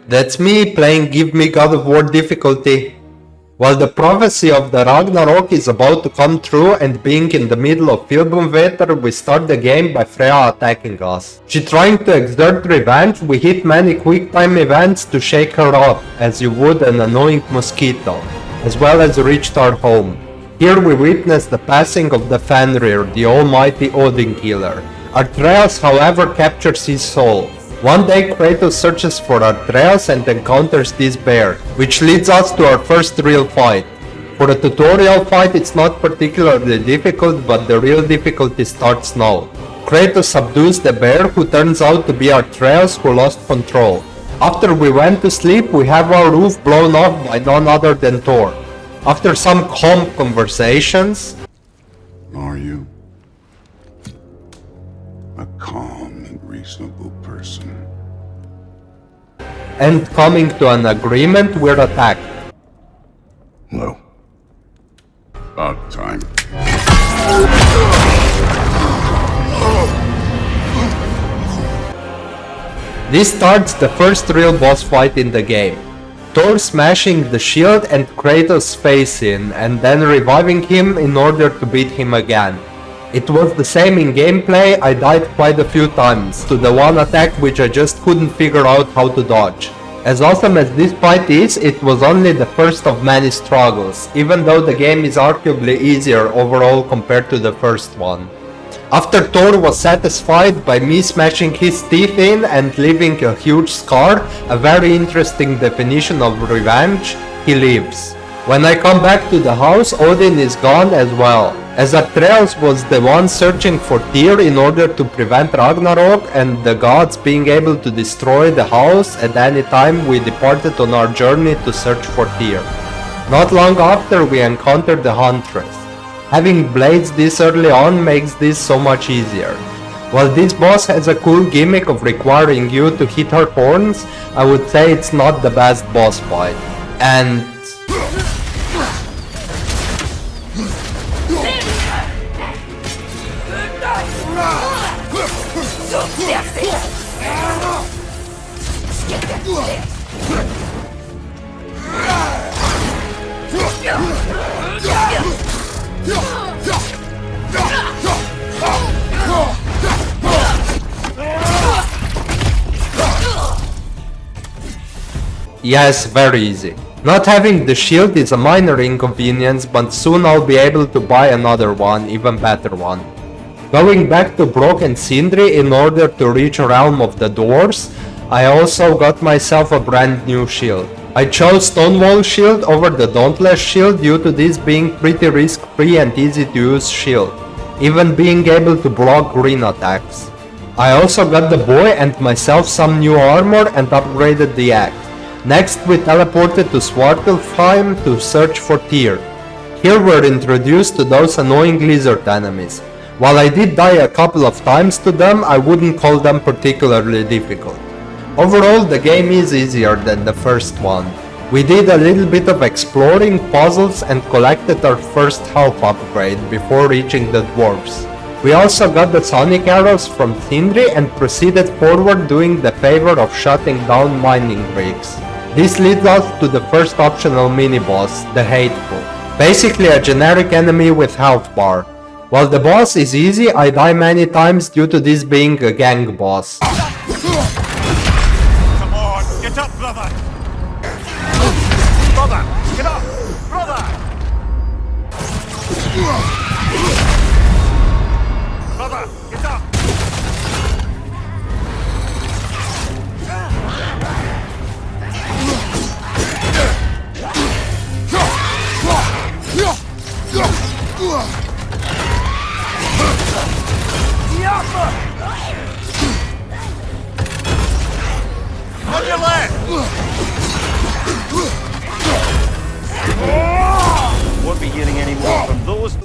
That's me playing Give Me God of War difficulty. While the prophecy of the Ragnarok is about to come true and being in the middle of Filbumveter, we start the game by Freya attacking us. She trying to exert revenge, we hit many quick time events to shake her up, as you would an annoying mosquito, as well as reached our home. Here we witness the passing of the Fenrir, the almighty Odin killer. Atreus however captures his soul. One day Kratos searches for Atreus and encounters this bear, which leads us to our first real fight. For a tutorial fight it's not particularly difficult, but the real difficulty starts now. Kratos subdues the bear, who turns out to be Atreus, who lost control. After we went to sleep, we have our roof blown off by none other than Thor. After some calm conversations... Are you a calm and reasonable person? And coming to an agreement, we're attacked. No. About time. This starts the first real boss fight in the game. Thor smashing the shield and Kratos' face in, and then reviving him in order to beat him again. It was the same in gameplay, I died quite a few times to the one attack which I just couldn't figure out how to dodge. As awesome as this fight is, it was only the first of many struggles, even though the game is arguably easier overall compared to the first one. After Thor was satisfied by me smashing his teeth in and leaving a huge scar, a very interesting definition of revenge, he leaves. When I come back to the house, Odin is gone as well, as Atreus was the one searching for Tyr in order to prevent Ragnarok and the gods being able to destroy the house at any time we departed on our journey to search for Tyr. Not long after we encountered the Huntress. Having blades this early on makes this so much easier. While this boss has a cool gimmick of requiring you to hit her horns, I would say it's not the best boss fight. And... yes, very easy. Not having the shield is a minor inconvenience, but soon I'll be able to buy another one, even better one. Going back to Broken Sindri in order to reach Realm of the Dwarves, I also got myself a brand new shield. I chose Stonewall Shield over the Dauntless Shield due to this being pretty risk-free and easy to use shield, even being able to block green attacks. I also got the boy and myself some new armor and upgraded the axe. Next we teleported to Svartalfheim to search for Tyr. Here we're introduced to those annoying lizard enemies. While I did die a couple of times to them, I wouldn't call them particularly difficult. Overall, the game is easier than the first one. We did a little bit of exploring, puzzles, and collected our first health upgrade before reaching the dwarves. We also got the sonic arrows from Sindri and proceeded forward doing the favor of shutting down mining rigs. This leads us to the first optional mini-boss, the Hateful. Basically a generic enemy with health bar. While the boss is easy, I die many times due to this being a gang boss. Come on, get up, brother! Brother, get up! Brother! Brother, get up! On your left! Won't be hearing any more from those.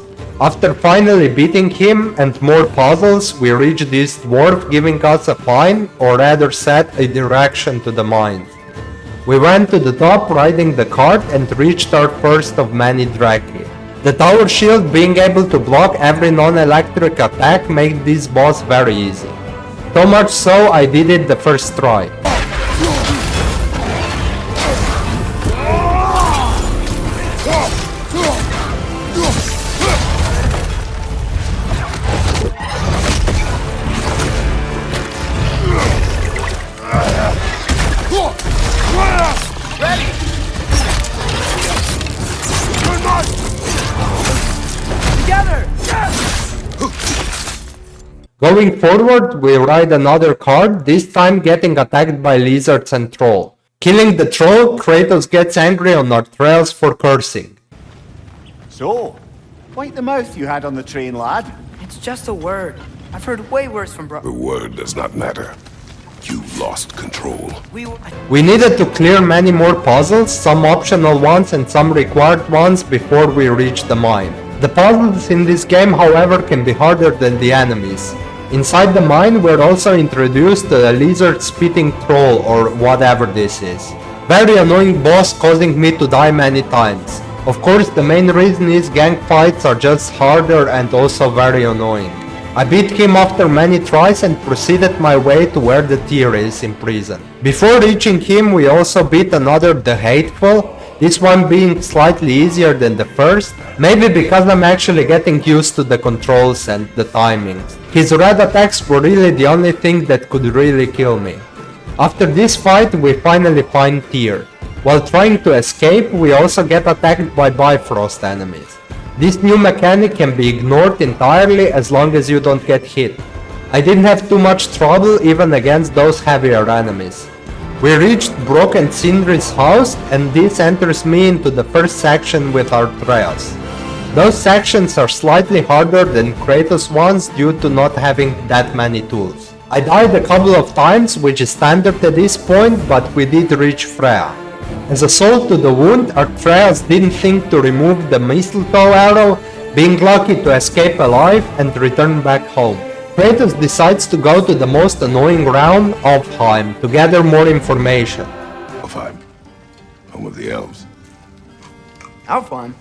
After finally beating him and more puzzles, we reach this dwarf giving us a fine, or rather said, a direction to the mine. We went to the top riding the cart and reached our first of many Draki. The tower shield being able to block every non-electric attack made this boss very easy. So much so I did it the first try. Going forward, we ride another card, this time getting attacked by lizards and troll. Killing the troll, Kratos gets angry on our trails for cursing. So, wipe the mouth you had on the train, lad. It's just a word. I've heard way worse from The word does not matter. You lost control. We needed to clear many more puzzles, some optional ones and some required ones before we reached the mine. The puzzles in this game, however, can be harder than the enemies. Inside the mine, we're also introduced to a lizard-spitting troll or whatever this is. Very annoying boss causing me to die many times. Of course, the main reason is gang fights are just harder and also very annoying. I beat him after many tries and proceeded my way to where the tier is in prison. Before reaching him, we also beat another The Hateful, this one being slightly easier than the first, maybe because I'm actually getting used to the controls and the timings. His red attacks were really the only thing that could really kill me. After this fight, we finally find Tyr. While trying to escape, we also get attacked by Bifrost enemies. This new mechanic can be ignored entirely as long as you don't get hit. I didn't have too much trouble even against those heavier enemies. We reached Broken Sindri's house and this enters me into the first section with our trails. Those sections are slightly harder than Kratos ones due to not having that many tools. I died a couple of times, which is standard at this point, but we did reach Freya. As a salt to the wound, our trails didn't think to remove the mistletoe arrow, being lucky to escape alive and return back home. Kratos decides to go to the most annoying realm, Alfheim, to gather more information. Alfheim. Home of the elves. Alphon?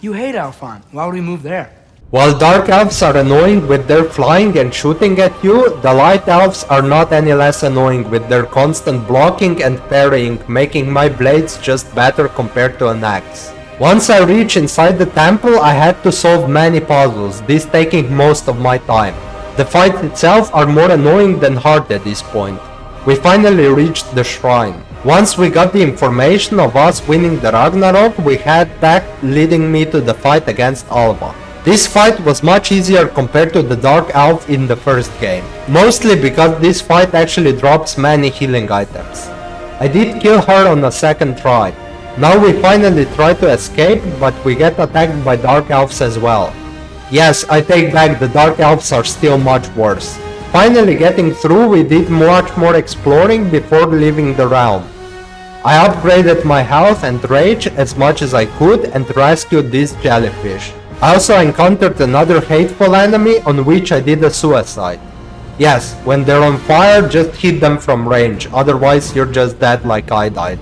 You hate Alphon. Why would we move there? While dark elves are annoying with their flying and shooting at you, the light elves are not any less annoying with their constant blocking and parrying, making my blades just better compared to an axe. Once I reach inside the temple, I had to solve many puzzles, this taking most of my time. The fights itself are more annoying than hard at this point. We finally reached the shrine. Once we got the information of us winning the Ragnarok, we head back, leading me to the fight against Alva. This fight was much easier compared to the Dark Elf in the first game, mostly because this fight actually drops many healing items. I did kill her on a second try. Now we finally try to escape, but we get attacked by Dark Elves as well. Yes, I take back, the Dark Elves are still much worse. Finally getting through, we did much more exploring before leaving the realm. I upgraded my health and rage as much as I could and rescued this jellyfish. I also encountered another hateful enemy on which I did a suicide. Yes, when they're on fire, just hit them from range, otherwise you're just dead like I died.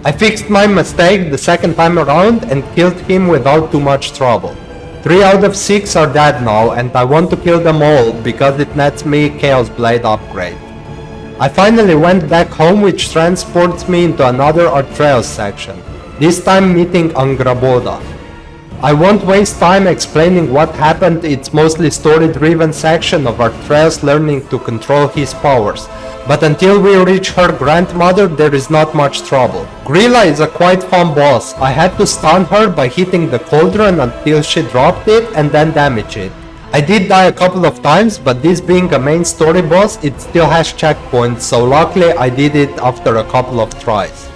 I fixed my mistake the second time around and killed him without too much trouble. 3 out of 6 are dead now and I want to kill them all because it nets me Chaos Blade upgrade. I finally went back home, which transports me into another Trails section, this time meeting Angraboda. I won't waste time explaining what happened, it's mostly story-driven section of our Trails learning to control his powers, but until we reach her grandmother there is not much trouble. Grilla is a quite fun boss. I had to stun her by hitting the cauldron until she dropped it and then damage it. I did die a couple of times, but this being a main story boss, it still has checkpoints, so luckily I did it after a couple of tries.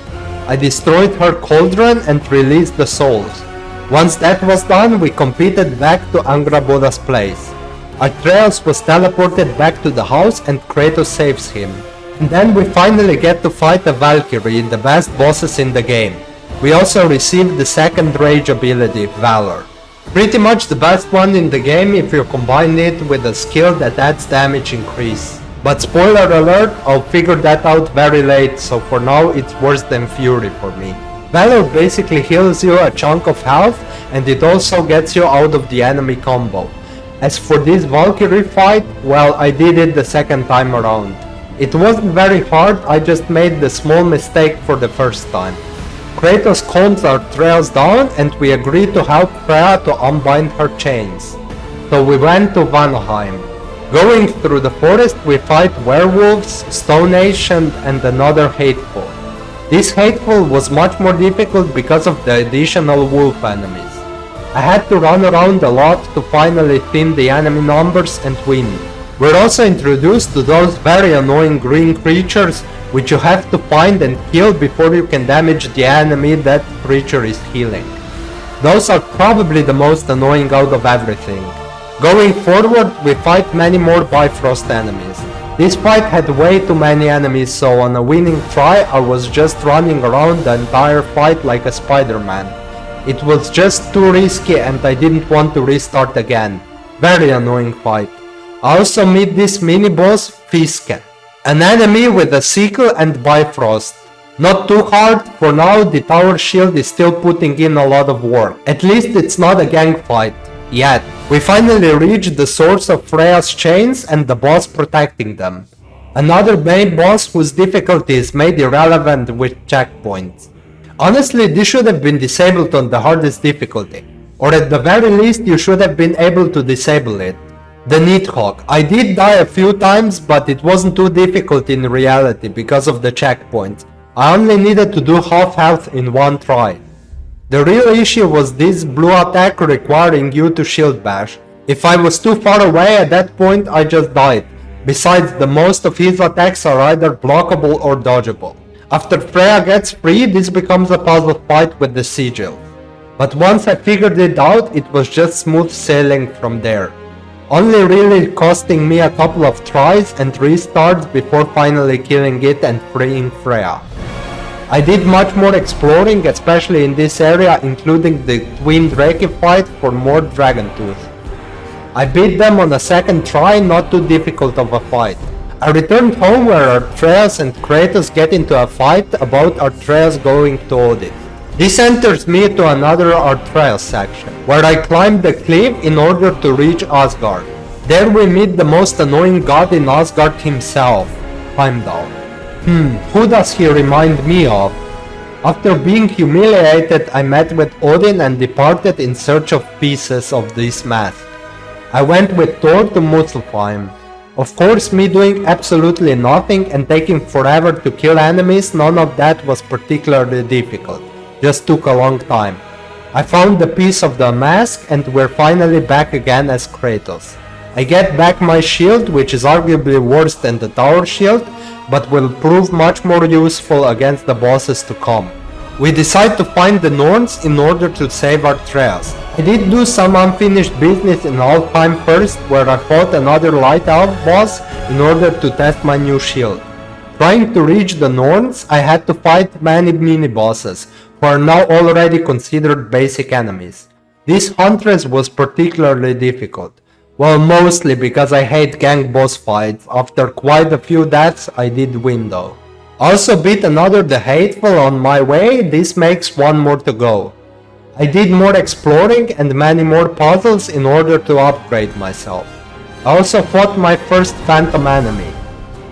I destroyed her cauldron and released the souls. Once that was done, we competed back to Angraboda's place. Atreus was teleported back to the house and Kratos saves him. And then we finally get to fight a Valkyrie, the best bosses in the game. We also received the second rage ability, Valor. Pretty much the best one in the game if you combine it with a skill that adds damage increase. But spoiler alert, I'll figure that out very late, so for now it's worse than Fury for me. Valor basically heals you a chunk of health and it also gets you out of the enemy combo. As for this Valkyrie fight, well, I did it the second time around. It wasn't very hard, I just made the small mistake for the first time. Kratos calms our trails down and we agreed to help Freya to unbind her chains. So we went to Vanaheim. Going through the forest we fight werewolves, Stone Ancient and another hateful. This hateful was much more difficult because of the additional wolf enemies. I had to run around a lot to finally thin the enemy numbers and win. We're also introduced to those very annoying green creatures which you have to find and kill before you can damage the enemy that creature is healing. Those are probably the most annoying out of everything. Going forward, we fight many more Bifrost enemies. This fight had way too many enemies, so on a winning try I was just running around the entire fight like a Spider-Man. It was just too risky and I didn't want to restart again. Very annoying fight. I also meet this mini-boss, Fiske. An enemy with a sickle and Bifrost. Not too hard, for now the tower shield is still putting in a lot of work. At least it's not a gang fight. Yet. We finally reached the source of Freya's chains and the boss protecting them. Another main boss whose difficulty is made irrelevant with checkpoints. Honestly, this should have been disabled on the hardest difficulty. Or at the very least you should have been able to disable it. The Nidhogg. I did die a few times, but it wasn't too difficult in reality because of the checkpoints. I only needed to do half health in one try. The real issue was this blue attack requiring you to shield bash. If I was too far away at that point, I just died. Besides, the most of his attacks are either blockable or dodgeable. After Freya gets free, this becomes a puzzle fight with the sigil. But once I figured it out, it was just smooth sailing from there. Only really costing me a couple of tries and restarts before finally killing it and freeing Freya. I did much more exploring, especially in this area, including the Twin Drake fight for more Dragon Tooth. I beat them on a second try, not too difficult of a fight. I returned home where Atreus and Kratos get into a fight about Atreus going to Odin. This enters me to another Atreus section, where I climb the cliff in order to reach Asgard. There we meet the most annoying god in Asgard himself, Heimdall. Who does he remind me of? After being humiliated, I met with Odin and departed in search of pieces of this mask. I went with Thor to Muspelheim. Of course, me doing absolutely nothing and taking forever to kill enemies, none of that was particularly difficult. Just took a long time. I found the piece of the mask and we're finally back again as Kratos. I get back my shield, which is arguably worse than the tower shield, but will prove much more useful against the bosses to come. We decide to find the Norns in order to save Atreus. I did do some unfinished business in Alfheim first, where I fought another Light Elf boss in order to test my new shield. Trying to reach the Norns, I had to fight many mini-bosses, who are now already considered basic enemies. This Huntress was particularly difficult. Well, mostly because I hate gang boss fights. After quite a few deaths, I did win though. Also beat another the Hateful on my way, this makes one more to go. I did more exploring and many more puzzles in order to upgrade myself. I also fought my first phantom enemy.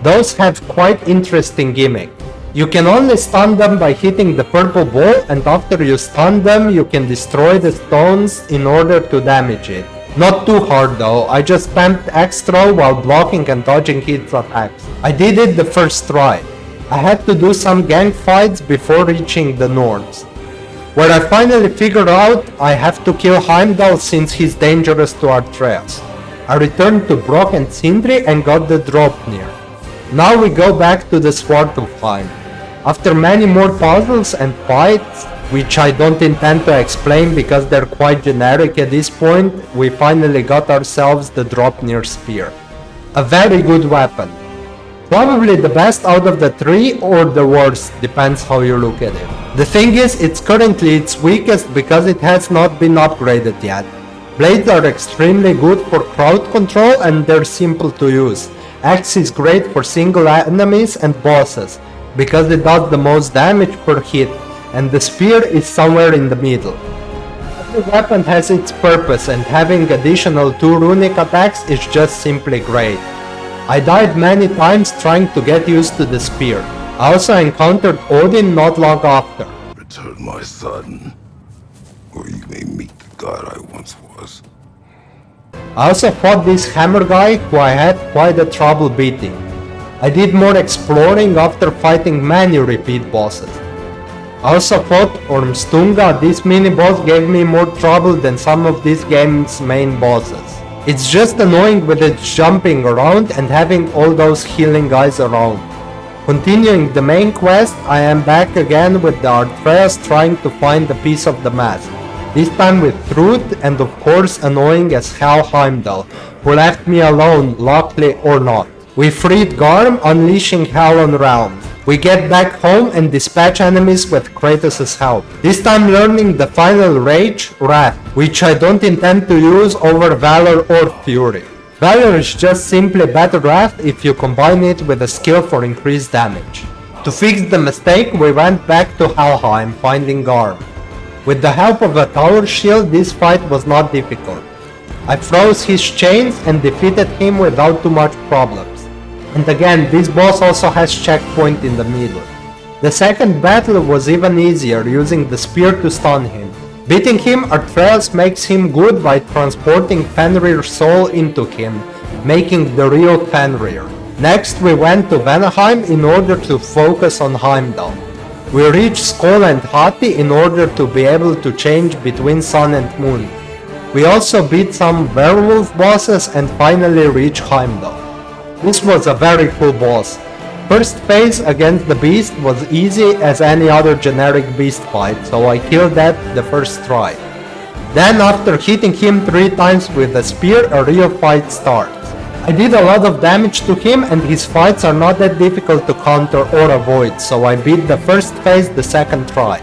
Those have quite interesting gimmick. You can only stun them by hitting the purple ball, and after you stun them, you can destroy the stones in order to damage it. Not too hard though, I just spammed extra while blocking and dodging its attacks. I did it the first try. I had to do some gang fights before reaching the Norns, where I finally figured out I have to kill Heimdall since he's dangerous to Atreus. I returned to Brock and Sindri and got the Draupnir. Now we go back to the Svartalfheim. After many more puzzles and fights, which I don't intend to explain because they're quite generic at this point, we finally got ourselves the Draupnir Spear. A very good weapon. Probably the best out of the three or the worst, depends how you look at it. The thing is, it's currently its weakest because it has not been upgraded yet. Blades are extremely good for crowd control and they're simple to use. Axe is great for single enemies and bosses, because it does the most damage per hit, and the spear is somewhere in the middle. Every weapon has its purpose, and having additional 2 runic attacks is just simply great. I died many times trying to get used to the spear. I also encountered Odin not long after. Return, my son, or you may meet the god I once was. I also fought this hammer guy who I had quite a trouble beating. I did more exploring after fighting many repeat bosses. I also fought Ormstunga. This mini-boss gave me more trouble than some of this game's main bosses. It's just annoying with its jumping around and having all those healing guys around. Continuing the main quest, I am back again with the Arthreas trying to find a piece of the mask. This time with Truth and of course annoying as hell Heimdall, who left me alone, luckily or not. We freed Garm, unleashing hell on Realm. We get back home and dispatch enemies with Kratos' help. This time learning the final rage, Wrath, which I don't intend to use over Valor or Fury. Valor is just simply better Wrath if you combine it with a skill for increased damage. To fix the mistake, we went back to Helheim, finding Garm. With the help of a tower shield, this fight was not difficult. I froze his chains and defeated him without too much problems. And again, this boss also has checkpoint in the middle. The second battle was even easier, using the spear to stun him. Beating him, Atreus makes him good by transporting Fenrir's soul into him, making the real Fenrir. Next we went to Vanaheim in order to focus on Heimdall. We reached Skoll and Hati in order to be able to change between Sun and Moon. We also beat some werewolf bosses and finally reached Heimdall. This was a very cool boss. First phase against the beast was easy as any other generic beast fight, so I killed that the first try. Then after hitting him 3 times with a spear, a real fight starts. I did a lot of damage to him and his fights are not that difficult to counter or avoid, so I beat the first phase the second try.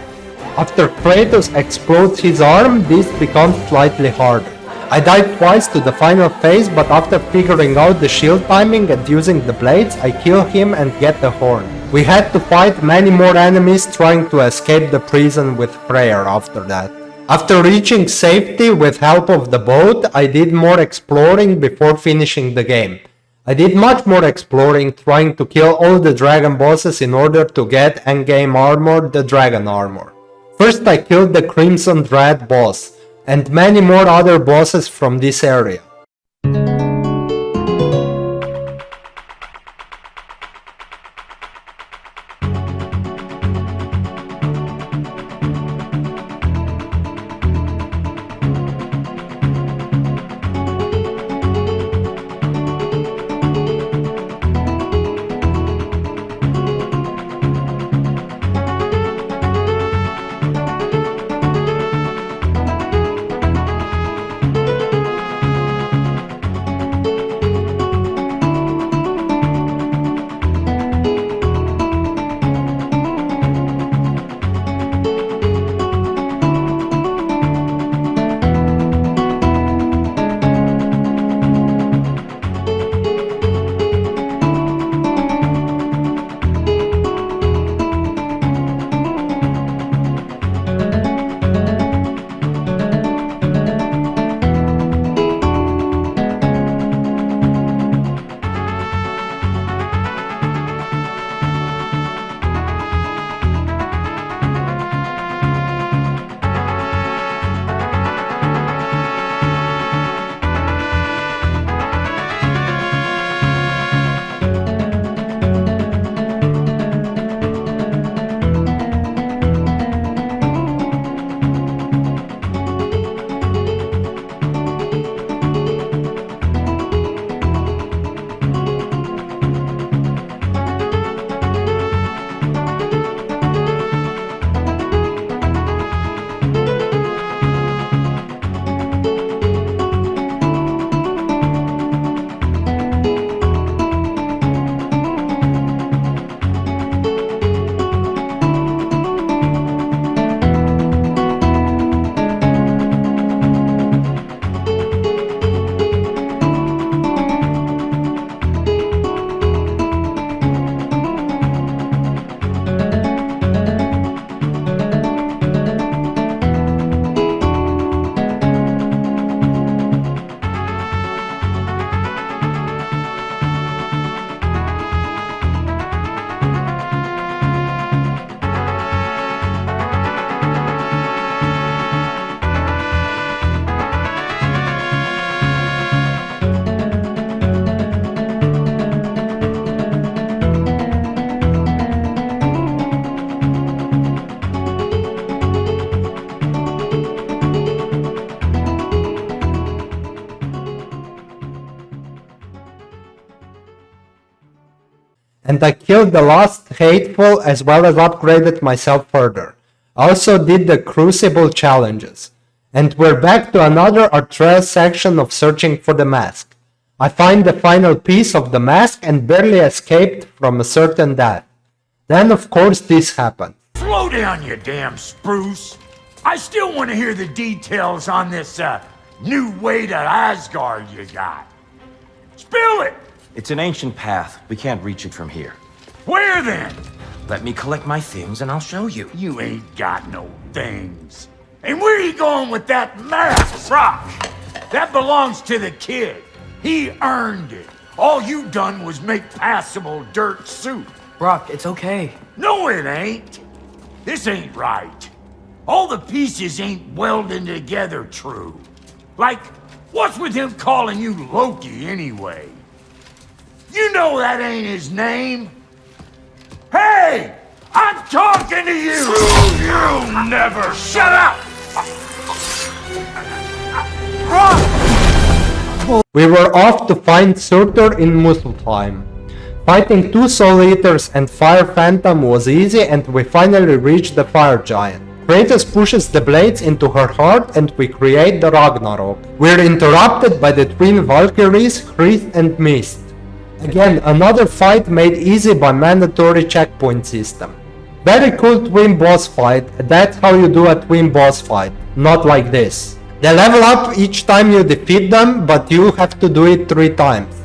After Kratos explodes his arm, this becomes slightly harder. I died twice to the final phase, but after figuring out the shield timing and using the blades, I kill him and get the horn. We had to fight many more enemies trying to escape the prison with Freyr after that. After reaching safety with help of the boat, I did more exploring before finishing the game. I did much more exploring, trying to kill all the dragon bosses in order to get endgame armor, the dragon armor. First I killed the Crimson Dread boss, and many more other bosses from this area. and I killed the last hateful as well as upgraded myself further. I also did the Crucible challenges. And we're back to another Atreus section of searching for the mask. I find the final piece of the mask and barely escaped from a certain death. Then of course this happened. Slow down, you damn spruce. I still want to hear the details on this, new way to Asgard you got. Spill it! It's an ancient path. We can't reach it from here. Where then? Let me collect my things and I'll show you. You ain't got no things. And where are you going with that mask, Brock? That belongs to the kid. He earned it. All you done was make passable dirt soup. Brock, it's okay. No, it ain't. This ain't right. All the pieces ain't welding together true. Like, what's with him calling you Loki anyway? You know that ain't his name. Hey! I'm talking to you! You never shut up! We were off to find Surtur in Muspelheim. Fighting 2 Soul Eaters and Fire Phantom was easy and we finally reached the Fire Giant. Kratos pushes the blades into her heart and we create the Ragnarok. We're interrupted by the twin Valkyries, Chris and Mist. Again, another fight made easy by mandatory checkpoint system. Very cool twin boss fight, that's how you do a twin boss fight, not like this. They level up each time you defeat them, but you have to do it 3 times.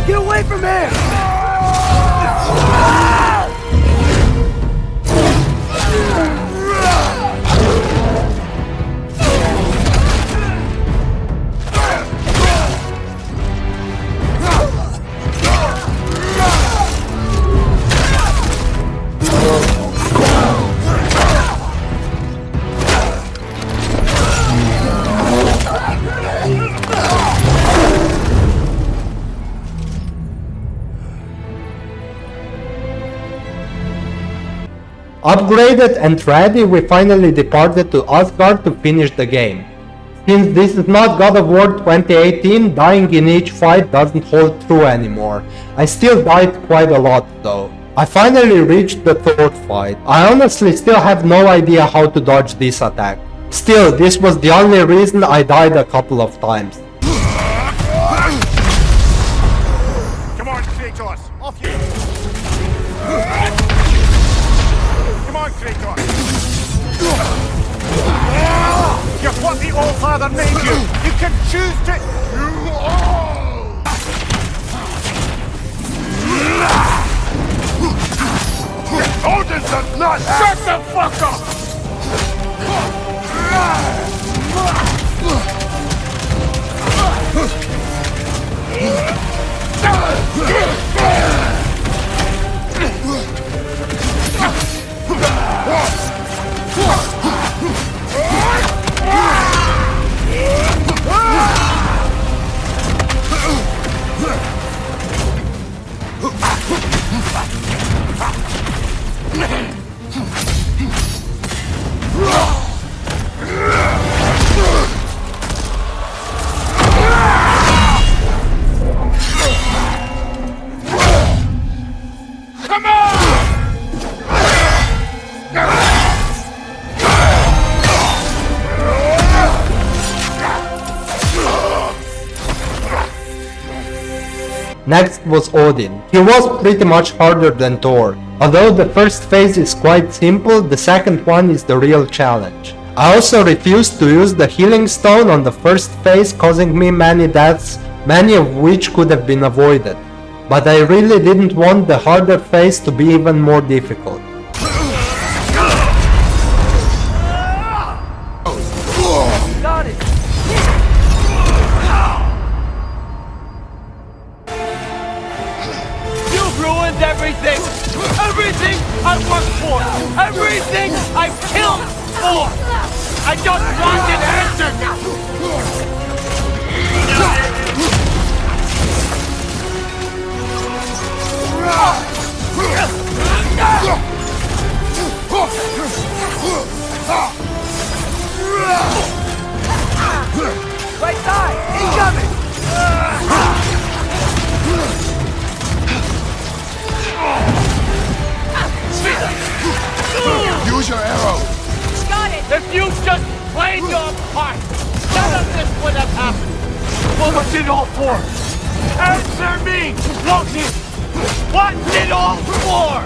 Get away from here! Upgraded and ready, we finally departed to Asgard to finish the game. Since this is not God of War 2018, dying in each fight doesn't hold true anymore. I still died quite a lot though. I finally reached the 3rd fight. I honestly still have no idea how to dodge this attack. Still, this was the only reason I died a couple of times. Come on, Kratos, off you! Come on, Kratos! You're what the All-Father made you! You can choose to... Odin does not shut the fuck up! Next was Odin. He was pretty much harder than Thor. Although the first phase is quite simple, the second one is the real challenge. I also refused to use the healing stone on the first phase, causing me many deaths, many of which could have been avoided. But I really didn't want the harder phase to be even more difficult. Got it. You've ruined everything! Everything I worked for! Everything I've killed for! I just want an answer now! Right side. Incoming. Use your arrow. Got it! If you just played your part, none of this would have happened! What was it all for? Answer me, Loki! What's it all for?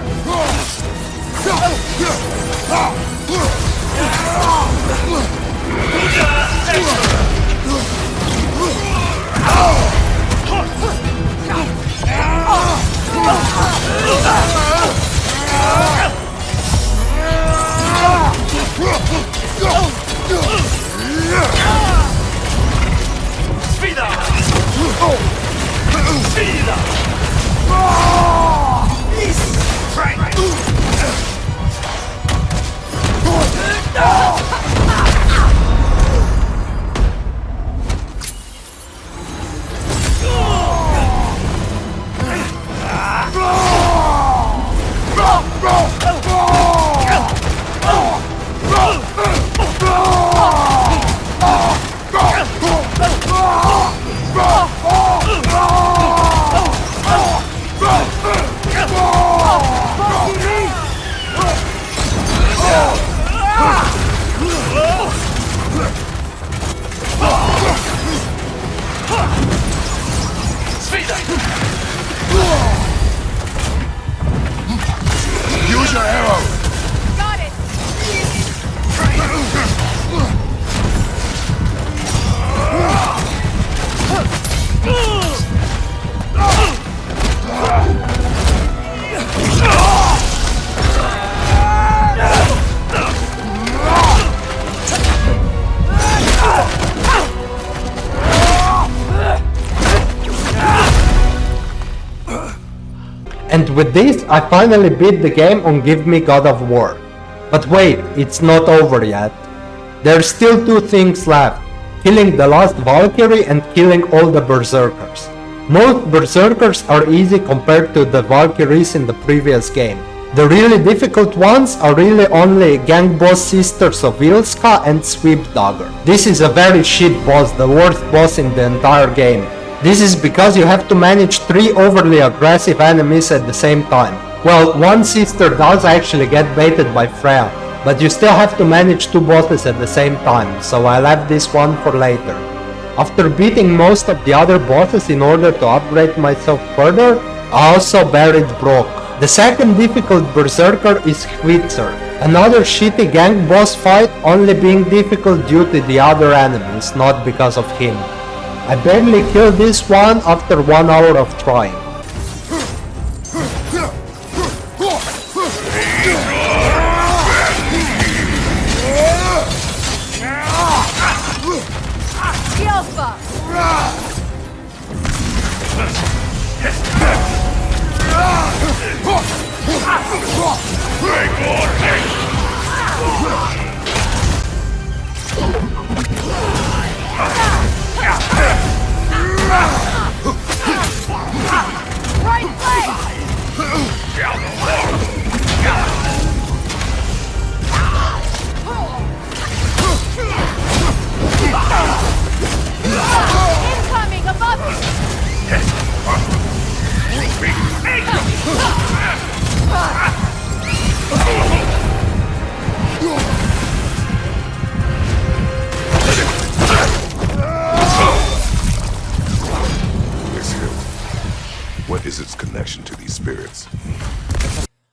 Use your arrow. Got it! And with this, I finally beat the game on Give Me God of War. But wait, it's not over yet. There's still two things left: killing the last Valkyrie and killing all the Berserkers. Most Berserkers are easy compared to the Valkyries in the previous game. The really difficult ones are really only Gang Boss Sisters of Ilska and Sweep Dagger. This is a very shit boss, the worst boss in the entire game. This is because you have to manage 3 overly aggressive enemies at the same time. Well, one sister does actually get baited by Freya, but you still have to manage 2 bosses at the same time, so I left this one for later. After beating most of the other bosses in order to upgrade myself further, I also buried Brock. The second difficult Berserker is Hvitser, another shitty gang boss fight, only being difficult due to the other enemies, not because of him. I barely killed this one after 1 hour of trying. Alpha! Right leg! Incoming above you! spirits.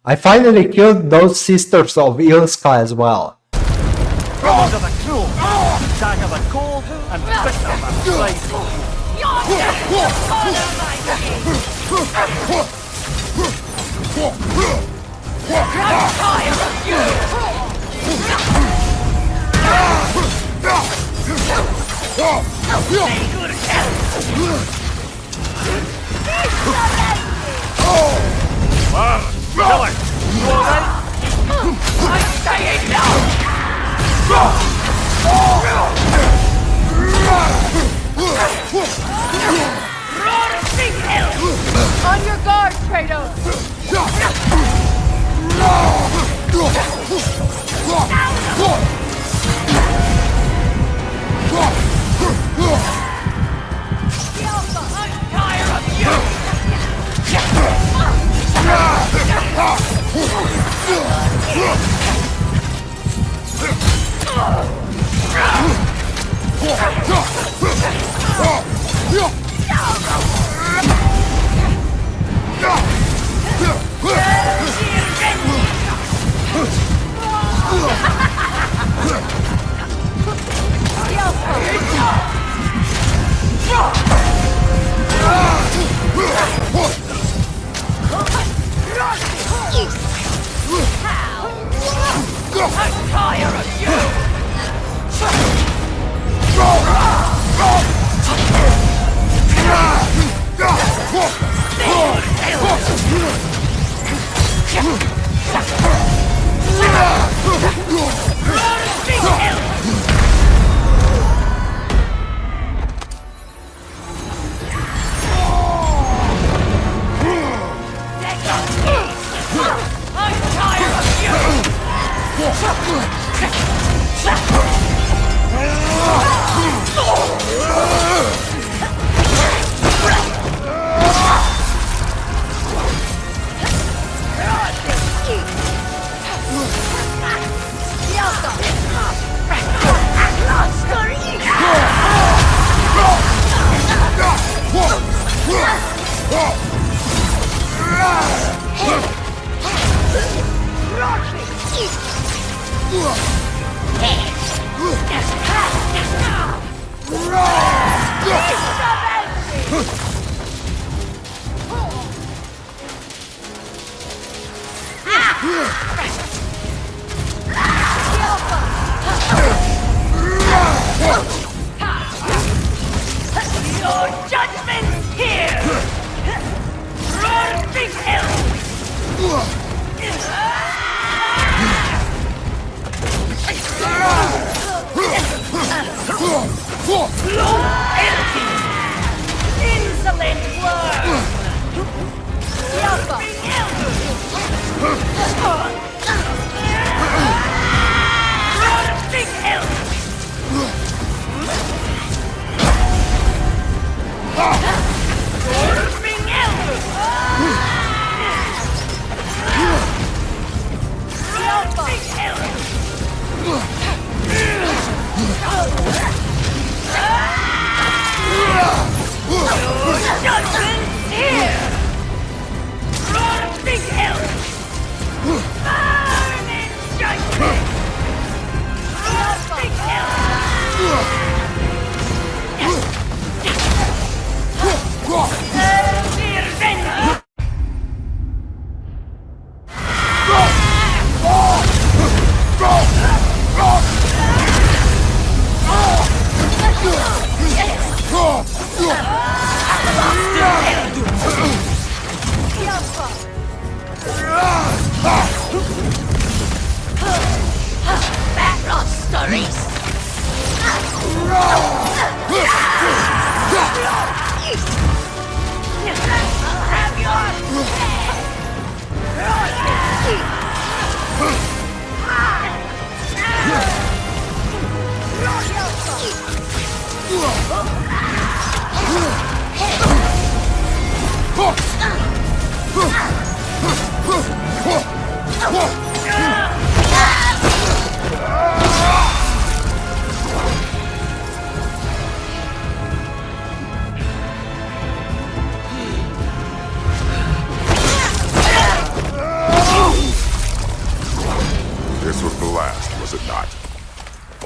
I finally killed those sisters of Ilska as well. Under the cruel, dagger the cold, and bitter the blade. You're just the father, my king! I'm tired of you! Say good health! Killer, you alright? I'm saying no! On your guard, Kratos! I'm tired of you! I'm tired of you! I'm tired of you! Your judgment's here! Roar big hill! Insolent word! Roar big hill!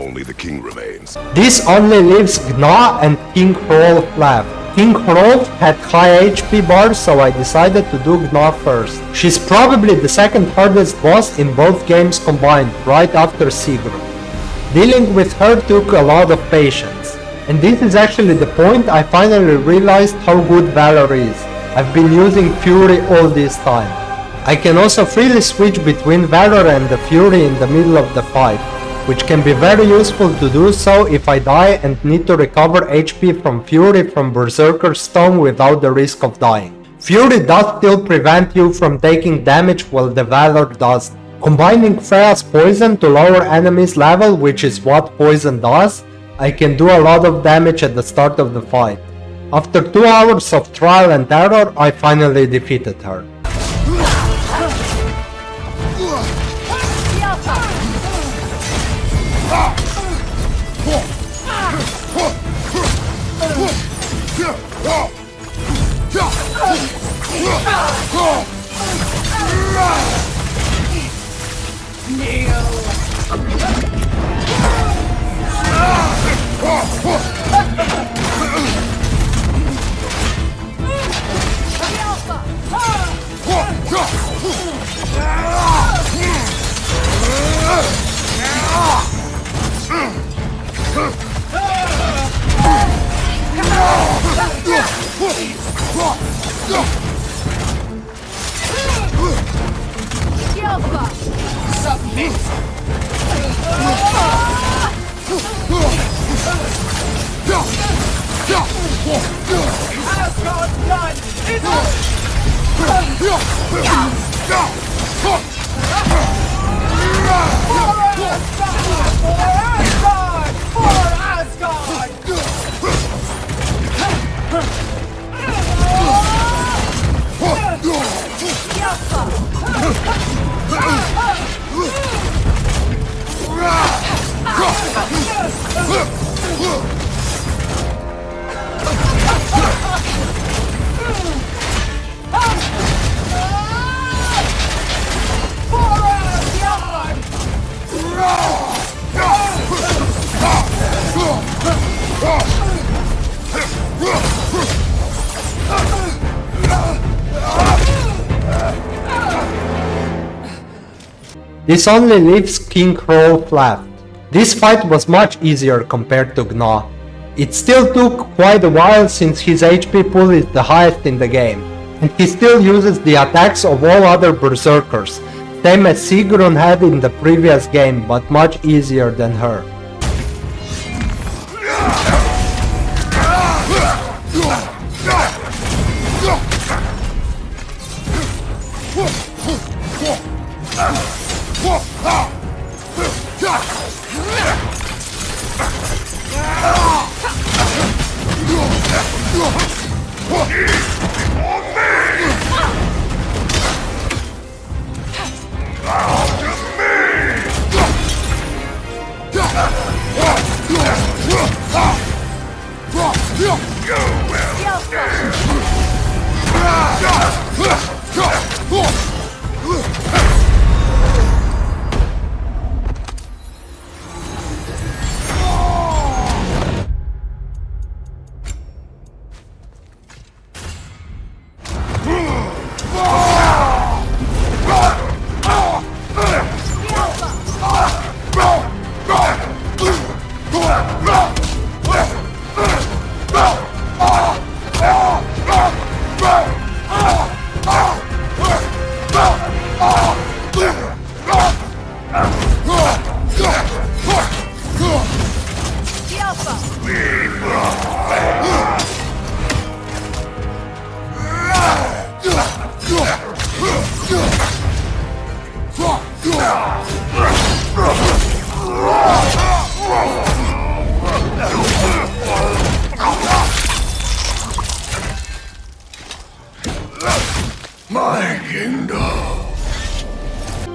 Only the king remains. This only leaves Gna and King Hrolf left. King Hrolf had high HP bars, so I decided to do Gna first. She's probably the second hardest boss in both games combined, right after Sigrun. Dealing with her took a lot of patience. And this is actually the point I finally realized how good Valor is. I've been using Fury all this time. I can also freely switch between Valor and the Fury in the middle of the fight, which can be very useful to do so if I die and need to recover HP from Fury from Berserker's Stone without the risk of dying. Fury does still prevent you from taking damage while the Valor does. Combining Freya's poison to lower enemies' level, which is what poison does, I can do a lot of damage at the start of the fight. After 2 hours of trial and error, I finally defeated her. This only leaves King Hrolf left. This fight was much easier compared to Gna. It still took quite a while since his HP pool is the highest in the game, and he still uses the attacks of all other berserkers, same as Sigrun had in the previous game, but much easier than her.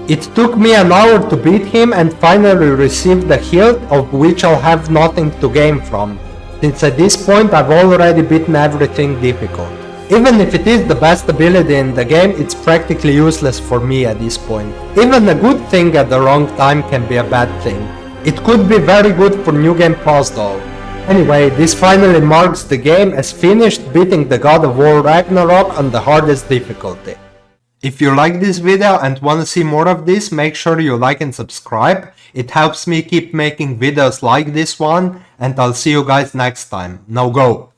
It took me an hour to beat him and finally received the hilt, of which I'll have nothing to gain from, since at this point I've already beaten everything difficult. Even if it is the best ability in the game, it's practically useless for me at this point. Even a good thing at the wrong time can be a bad thing. It could be very good for New Game Plus though. Anyway, this finally marks the game as finished beating the God of War Ragnarok on the hardest difficulty. If you like this video and want to see more of this, make sure you like and subscribe. It helps me keep making videos like this one, and I'll see you guys next time. Now go!